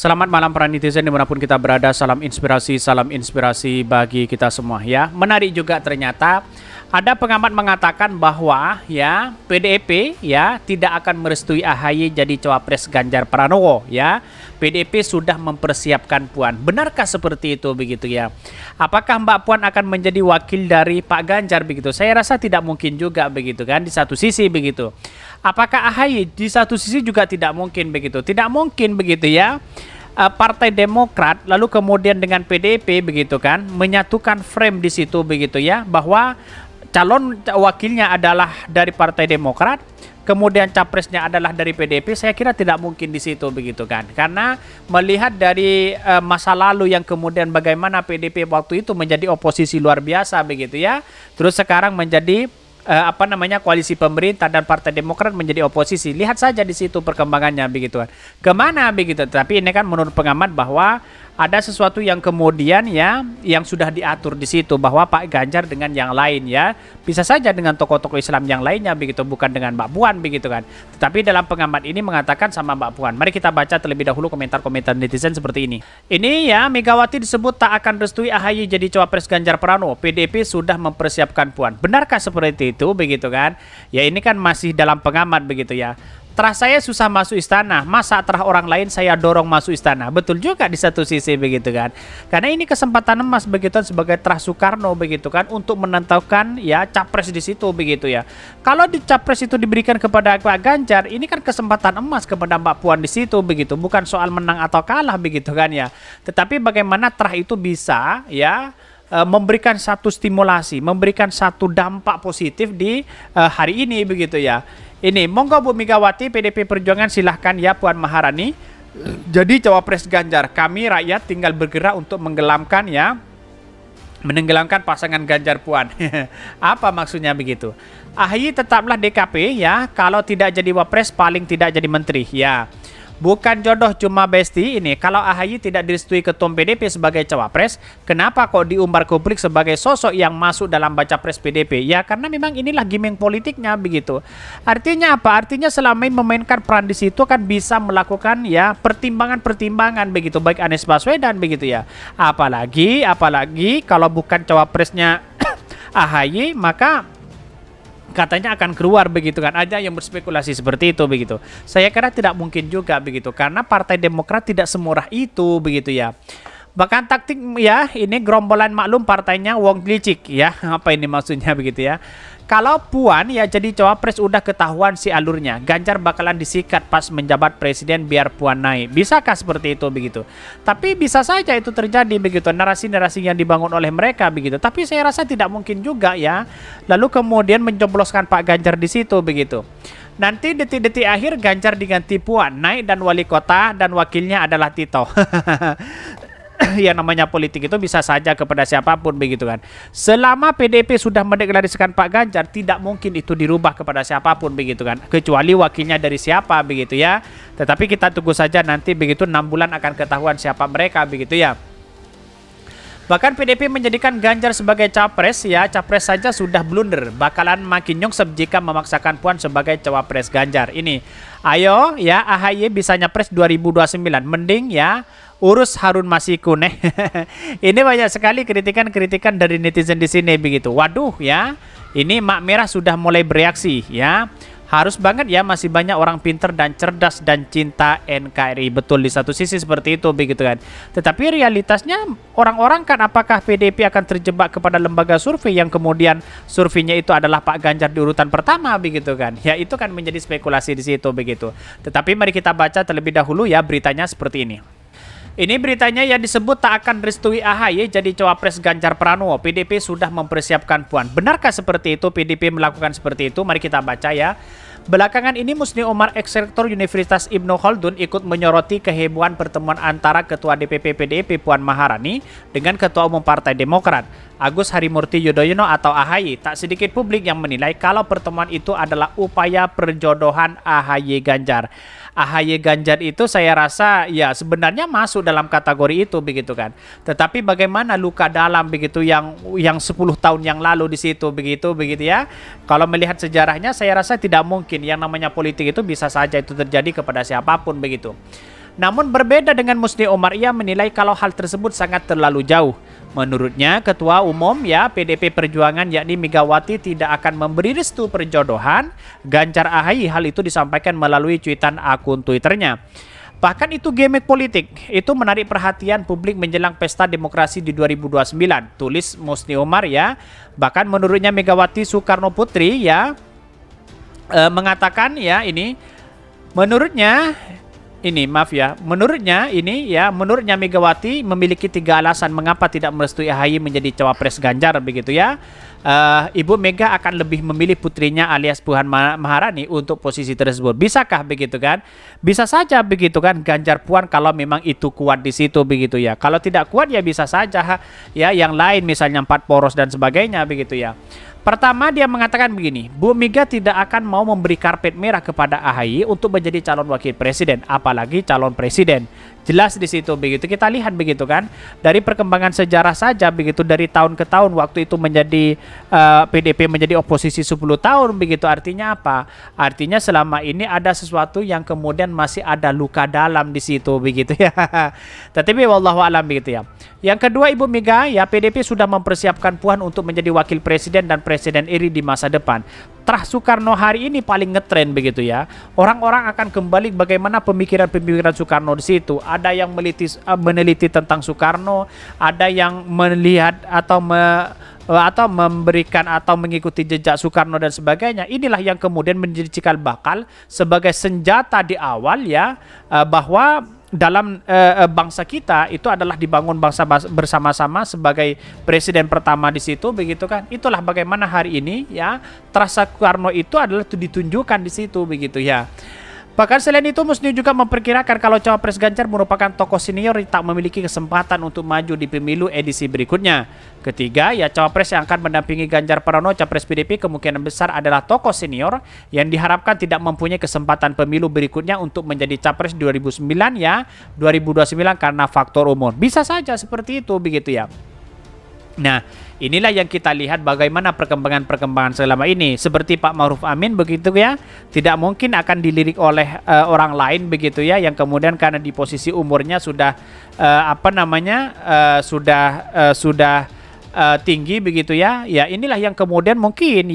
Selamat malam para netizen dimanapun kita berada, salam inspirasi bagi kita semua ya. Menarik juga ternyata ada pengamat mengatakan bahwa ya PDIP ya tidak akan merestui AHY jadi cawapres Ganjar Pranowo ya. PDIP sudah mempersiapkan Puan. Benarkah seperti itu begitu ya? Apakah Mbak Puan akan menjadi wakil dari Pak Ganjar begitu? Saya rasa tidak mungkin juga begitu kan di satu sisi begitu. Apakah AHY di satu sisi juga tidak mungkin begitu? Tidak mungkin begitu ya. Partai Demokrat lalu kemudian dengan PDIP begitu kan menyatukan frame di situ begitu ya bahwa calon wakilnya adalah dari Partai Demokrat, kemudian capresnya adalah dari PDIP. Saya kira tidak mungkin di situ begitu kan, karena melihat dari masa lalu yang kemudian bagaimana PDIP waktu itu menjadi oposisi luar biasa begitu ya, terus sekarang menjadi koalisi pemerintah dan Partai Demokrat menjadi oposisi. Lihat saja di situ perkembangannya begitu kan. Kemana begitu. Tapi ini kan menurut pengamat bahwa ada sesuatu yang kemudian ya yang sudah diatur di situ bahwa Pak Ganjar dengan yang lain ya bisa saja dengan tokoh-tokoh Islam yang lainnya begitu, bukan dengan Mbak Puan begitu kan. Tetapi dalam pengamat ini mengatakan sama Mbak Puan. Mari kita baca terlebih dahulu komentar-komentar netizen seperti ini. Ini ya, Megawati disebut tak akan restui AHY jadi cawapres Ganjar Pranowo. PDIP sudah mempersiapkan Puan. Benarkah seperti itu begitu kan? Ya ini kan masih dalam pengamat begitu ya. Terah saya susah masuk istana, masa terah orang lain saya dorong masuk istana. Betul juga di satu sisi begitu kan. Karena ini kesempatan emas begitu sebagai terah Soekarno begitu kan untuk menentukan ya capres di situ begitu ya. Kalau di capres itu diberikan kepada Pak Ganjar, ini kan kesempatan emas kepada Mbak Puan di situ begitu, bukan soal menang atau kalah begitu kan ya. Tetapi bagaimana terah itu bisa ya memberikan satu stimulasi, memberikan satu dampak positif di hari ini begitu ya. Ini monggo Bu Megawati PDIP Perjuangan silahkan ya Puan Maharani jadi cawapres Ganjar. Kami rakyat tinggal bergerak untuk menenggelamkan pasangan Ganjar Puan. Apa maksudnya begitu? AHY tetaplah DKP ya, kalau tidak jadi wapres paling tidak jadi menteri ya. Bukan jodoh cuma besti ini. Kalau AHY tidak direstui ketum PDIP sebagai cawapres, kenapa kok diumbar publik sebagai sosok yang masuk dalam baca pres PDIP? Ya karena memang inilah gimmick politiknya begitu. Artinya apa? Artinya selama ini memainkan peran di situ kan bisa melakukan ya pertimbangan-pertimbangan begitu baik Anies Baswedan begitu ya. Apalagi kalau bukan cawapresnya AHY maka katanya akan keluar begitu kan, ada yang berspekulasi seperti itu begitu. Saya kira tidak mungkin juga begitu karena Partai Demokrat tidak semurah itu begitu ya. Bahkan taktik ya ini gerombolan maklum partainya Wong Licik ya. Apa ini maksudnya begitu ya. Kalau Puan ya jadi cawapres udah ketahuan si alurnya. Ganjar bakalan disikat pas menjabat presiden biar Puan naik. Bisakah seperti itu begitu? Tapi bisa saja itu terjadi begitu. Narasi-narasi yang dibangun oleh mereka begitu. Tapi saya rasa tidak mungkin juga ya. Lalu kemudian mencobloskan Pak Ganjar di situ begitu. Nanti detik-detik akhir Ganjar diganti Puan naik dan wali kota dan wakilnya adalah Tito. Yang namanya politik itu bisa saja kepada siapapun begitu kan. Selama PDIP sudah mendeklarasikan Pak Ganjar, tidak mungkin itu dirubah kepada siapapun begitu kan, kecuali wakilnya dari siapa begitu ya. Tetapi kita tunggu saja nanti begitu 6 bulan akan ketahuan siapa mereka begitu ya. Bahkan PDIP menjadikan Ganjar sebagai capres ya, capres saja sudah blunder. Bakalan makin nyungsep jika memaksakan Puan sebagai cawapres Ganjar. Ini, ayo ya AHY bisa nyapres 2029. Mending ya urus Harun Masiku nih. Ini banyak sekali kritikan-kritikan dari netizen di sini begitu. Waduh ya, ini Mak Merah sudah mulai bereaksi ya. Harus banget ya, masih banyak orang pinter dan cerdas dan cinta NKRI. Betul di satu sisi seperti itu begitu kan. Tetapi realitasnya orang-orang kan apakah PDIP akan terjebak kepada lembaga survei yang kemudian surveinya itu adalah Pak Ganjar di urutan pertama begitu kan. Ya itu kan menjadi spekulasi di situ begitu. Tetapi mari kita baca terlebih dahulu ya beritanya seperti ini. Ini beritanya yang disebut tak akan restui AHY jadi cawapres Ganjar Pranowo. PDIP sudah mempersiapkan Puan. Benarkah seperti itu PDIP melakukan seperti itu? Mari kita baca ya. Belakangan ini Musni Omar ex-rektor Universitas Ibnu Khaldun ikut menyoroti kehebohan pertemuan antara Ketua DPP PDIP Puan Maharani dengan Ketua Umum Partai Demokrat Agus Harimurti Yudhoyono atau AHY. Tak sedikit publik yang menilai kalau pertemuan itu adalah upaya perjodohan AHY Ganjar. AHY Ganjar itu saya rasa ya sebenarnya masuk dalam kategori itu begitu kan. Tetapi bagaimana luka dalam begitu yang 10 tahun yang lalu di situ begitu ya. Kalau melihat sejarahnya saya rasa tidak mungkin yang namanya politik itu bisa saja itu terjadi kepada siapapun begitu. Namun berbeda dengan Musni Omar, ia menilai kalau hal tersebut sangat terlalu jauh. Menurutnya, Ketua Umum ya PDP Perjuangan yakni Megawati tidak akan memberi restu perjodohan Ganjar AHY. Hal itu disampaikan melalui cuitan akun Twitternya. Bahkan itu gimmick politik, itu menarik perhatian publik menjelang pesta demokrasi di 2029, tulis Musni Omar ya. Bahkan menurutnya Megawati Soekarno Putri ya mengatakan ya menurutnya Megawati memiliki 3 alasan mengapa tidak merestui AHY menjadi cawapres Ganjar begitu ya. Ibu Mega akan lebih memilih putrinya alias Puan Maharani untuk posisi tersebut. Bisakah begitu kan? Bisa saja begitu kan, Ganjar Puan kalau memang itu kuat di situ begitu ya. Kalau tidak kuat ya bisa saja ya yang lain misalnya 4 poros dan sebagainya begitu ya. Pertama, dia mengatakan begini, Bu Mega tidak akan mau memberi karpet merah kepada AHY untuk menjadi calon wakil presiden, apalagi calon presiden. Jelas di situ begitu. Kita lihat begitu kan, dari perkembangan sejarah saja begitu, dari tahun ke tahun waktu itu menjadi PDP menjadi oposisi 10 tahun begitu. Artinya apa? Artinya selama ini ada sesuatu yang kemudian masih ada luka dalam di situ begitu ya. Tetapi wallahu alam begitu ya. Yang kedua, Ibu Mega ya PDP sudah mempersiapkan Puan untuk menjadi wakil presiden dan presiden RI di masa depan. Terah Soekarno hari ini paling ngetren begitu ya. Orang-orang akan kembali bagaimana pemikiran-pemikiran Soekarno di situ. Ada yang meneliti tentang Soekarno, ada yang melihat atau memberikan atau mengikuti jejak Soekarno dan sebagainya. Inilah yang kemudian menjadi cikal bakal sebagai senjata di awal ya, bahwa dalam bangsa kita itu adalah dibangun bangsa bersama-sama sebagai presiden pertama di situ begitu kan. Itulah bagaimana hari ini ya Terah Soekarno itu adalah ditunjukkan di situ begitu ya. Bahkan selain itu, Musni juga memperkirakan kalau cawapres Ganjar merupakan tokoh senior yang tak memiliki kesempatan untuk maju di pemilu edisi berikutnya. Ketiga, ya cawapres yang akan mendampingi Ganjar Pranowo, capres PDP kemungkinan besar adalah tokoh senior yang diharapkan tidak mempunyai kesempatan pemilu berikutnya untuk menjadi capres 2009 ya, 2029 karena faktor umur. Bisa saja seperti itu begitu ya. Nah, inilah yang kita lihat bagaimana perkembangan selama ini. Seperti Pak Ma'ruf Amin begitu ya, tidak mungkin akan dilirik oleh orang lain begitu ya, yang kemudian karena di posisi umurnya sudah sudah tinggi begitu ya. Ya inilah yang kemudian mungkin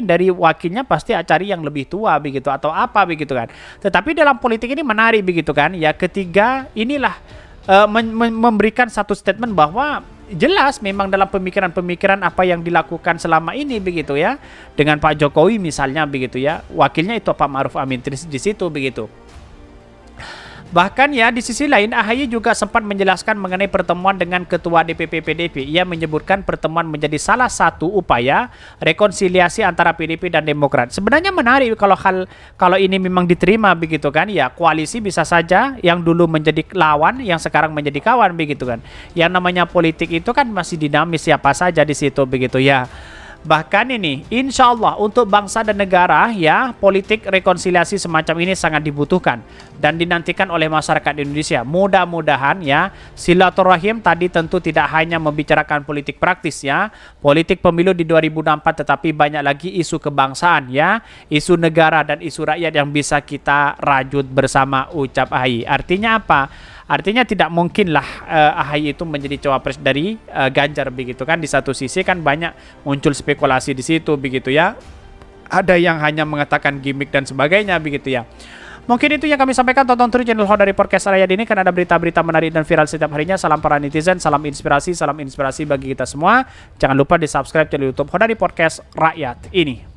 dari wakilnya pasti cari yang lebih tua begitu atau apa begitu kan. Tetapi dalam politik ini menarik begitu kan. Ya ketiga inilah memberikan satu statement bahwa jelas memang dalam pemikiran-pemikiran apa yang dilakukan selama ini begitu ya, dengan Pak Jokowi misalnya begitu ya, wakilnya itu Pak Ma'ruf Amin di situ begitu. Bahkan ya di sisi lain AHY juga sempat menjelaskan mengenai pertemuan dengan Ketua DPP PDP. Ia menyebutkan pertemuan menjadi salah satu upaya rekonsiliasi antara PDP dan Demokrat. Sebenarnya menarik kalau ini memang diterima begitu kan. Ya koalisi bisa saja yang dulu menjadi lawan yang sekarang menjadi kawan begitu kan. Yang namanya politik itu kan masih dinamis, siapa saja di situ begitu ya. Bahkan ini insya Allah untuk bangsa dan negara ya, politik rekonsiliasi semacam ini sangat dibutuhkan dan dinantikan oleh masyarakat Indonesia. Mudah-mudahan ya silaturahim tadi tentu tidak hanya membicarakan politik praktis ya, politik pemilu di 2024, tetapi banyak lagi isu kebangsaan ya, isu negara dan isu rakyat yang bisa kita rajut bersama, ucap AHY. Artinya apa? Artinya tidak mungkinlah AHY itu menjadi cawapres dari Ganjar begitu kan. Di satu sisi kan banyak muncul spekulasi di situ begitu ya. Ada yang hanya mengatakan gimmick dan sebagainya begitu ya. Mungkin itu yang kami sampaikan. Tonton terus channel Hodari Podcast Rakyat ini kan ada berita-berita menarik dan viral setiap harinya. Salam para netizen, salam inspirasi bagi kita semua. Jangan lupa di subscribe channel YouTube Hodari Podcast Rakyat ini.